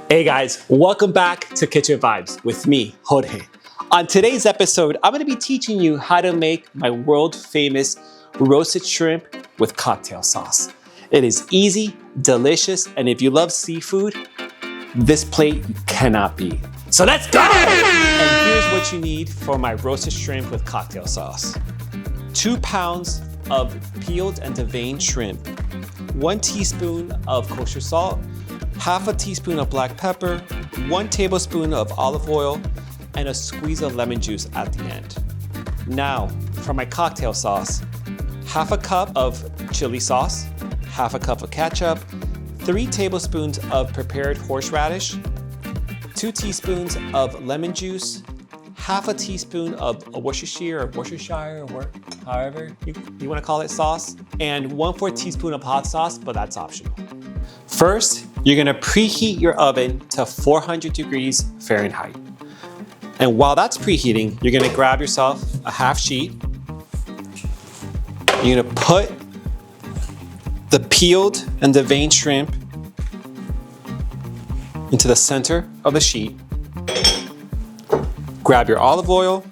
Hey guys, welcome back to Kitchen Vibes with me, Jorge. On today's episode, I'm going to be teaching you how to make my world famous roasted shrimp with cocktail sauce. It is easy, delicious, and if you love seafood, this plate cannot beat. So let's go! And here's what you need for my roasted shrimp with cocktail sauce. 2 pounds of peeled and deveined shrimp, 1 teaspoon of kosher salt, half a teaspoon of black pepper, 1 tablespoon of olive oil, and a squeeze of lemon juice at the end. Now, for my cocktail sauce, half a cup of chili sauce, half a cup of ketchup, 3 tablespoons of prepared horseradish, 2 teaspoons of lemon juice, half a teaspoon of Worcestershire, or however you want to call it sauce, and 1/4 teaspoon of hot sauce, but that's optional. First, you're gonna preheat your oven to 400 degrees Fahrenheit. And while that's preheating, you're gonna grab yourself a half sheet. You're gonna put the peeled and deveined shrimp into the center of the sheet. Grab your olive oil,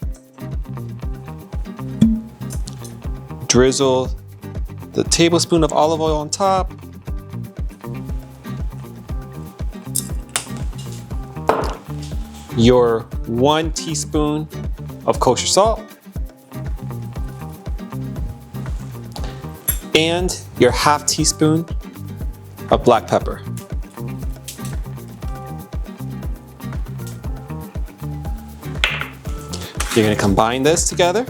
drizzle the tablespoon of olive oil on top, your 1 teaspoon of kosher salt, and your half teaspoon of black pepper. You're gonna combine this together.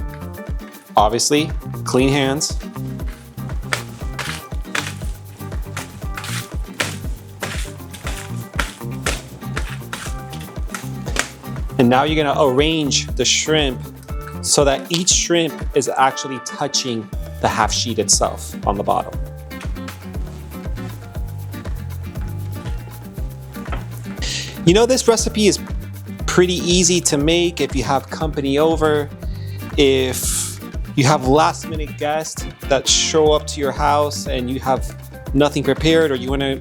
Obviously, clean hands. And now you're gonna arrange the shrimp so that each shrimp is actually touching the half sheet itself on the bottom. You know, this recipe is pretty easy to make if you have company over, if you have last minute guests that show up to your house and you have nothing prepared, or you wanna,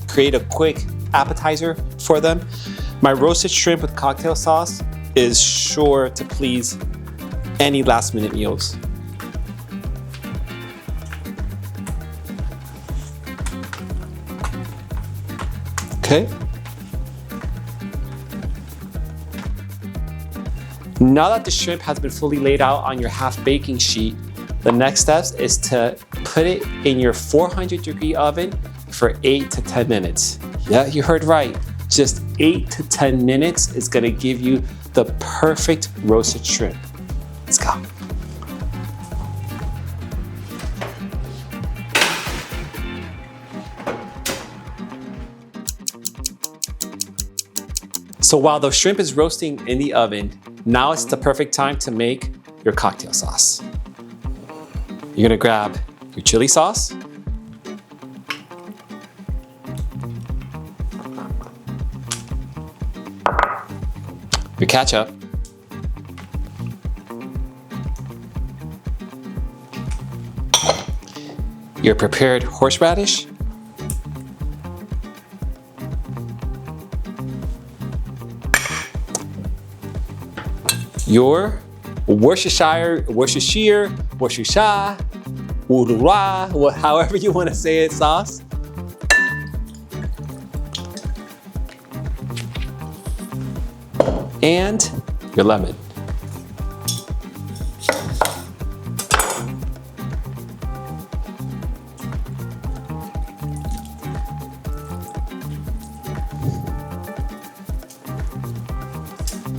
create a quick appetizer for them. My roasted shrimp with cocktail sauce is sure to please any last minute meals. Okay. Now that the shrimp has been fully laid out on your half baking sheet, the next step is to put it in your 400 degree oven for 8 to 10 minutes. Yeah, you heard right. Just 8 to 10 minutes is gonna give you the perfect roasted shrimp. Let's go. So while the shrimp is roasting in the oven, now it's the perfect time to make your cocktail sauce. You're gonna grab your chili sauce, your ketchup, your prepared horseradish, your Worcestershire, however you want to say it, sauce, and your lemon.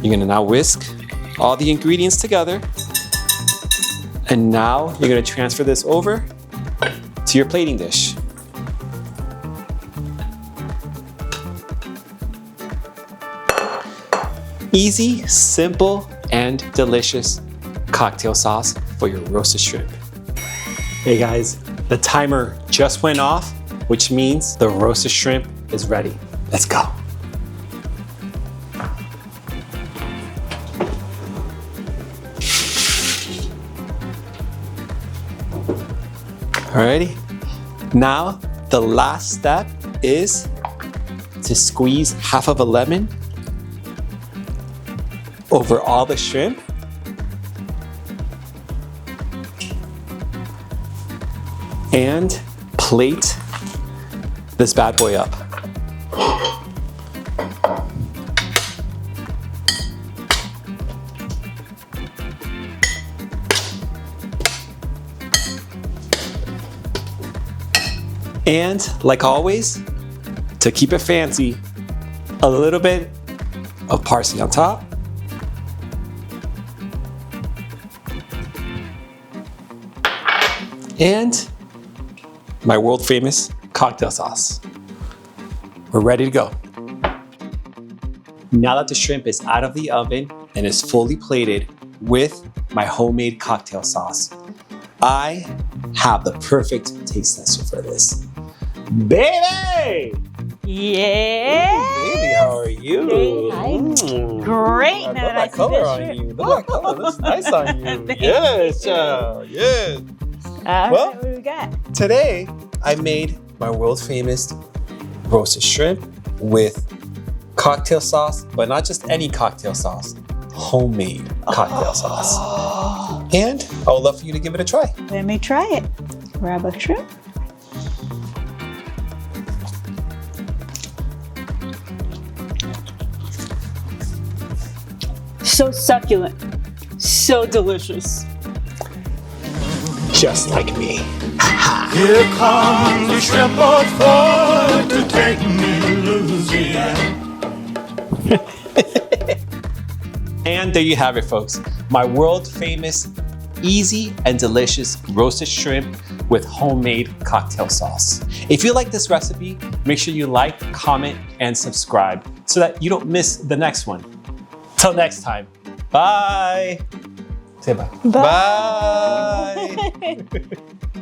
You're gonna now whisk all the ingredients together. And now you're gonna transfer this over to your plating dish. Easy, simple, and delicious cocktail sauce for your roasted shrimp. Hey guys, the timer just went off, which means the roasted shrimp is ready. Let's go. Alrighty, now the last step is to squeeze half of a lemon over all the shrimp. And plate this bad boy up. And like always, to keep it fancy, a little bit of parsley on top. And my world famous cocktail sauce. We're ready to go. Now that the shrimp is out of the oven and is fully plated with my homemade cocktail sauce, I have the perfect taste tester for this. Baby! Yeah. Baby, how are you? Hey, hi. Great. I Now love that I that see color this on shrimp. you. Look at that color. That's nice on you. Thank Yes, you. child. Yes. All Well- right, what do we got? Today, I made my world famous roasted shrimp with cocktail sauce, but not just any cocktail sauce, homemade cocktail sauce. And I would love for you to give it a try. Let me try it. Grab a shrimp. So succulent. So delicious. Just like me. Here comes the shrimp boat forward to take me to Louisiana. And there you have it, folks. My world famous, easy and delicious roasted shrimp with homemade cocktail sauce. If you like this recipe, make sure you like, comment, and subscribe so that you don't miss the next one. Till next time, bye. Say bye. Bye. Bye.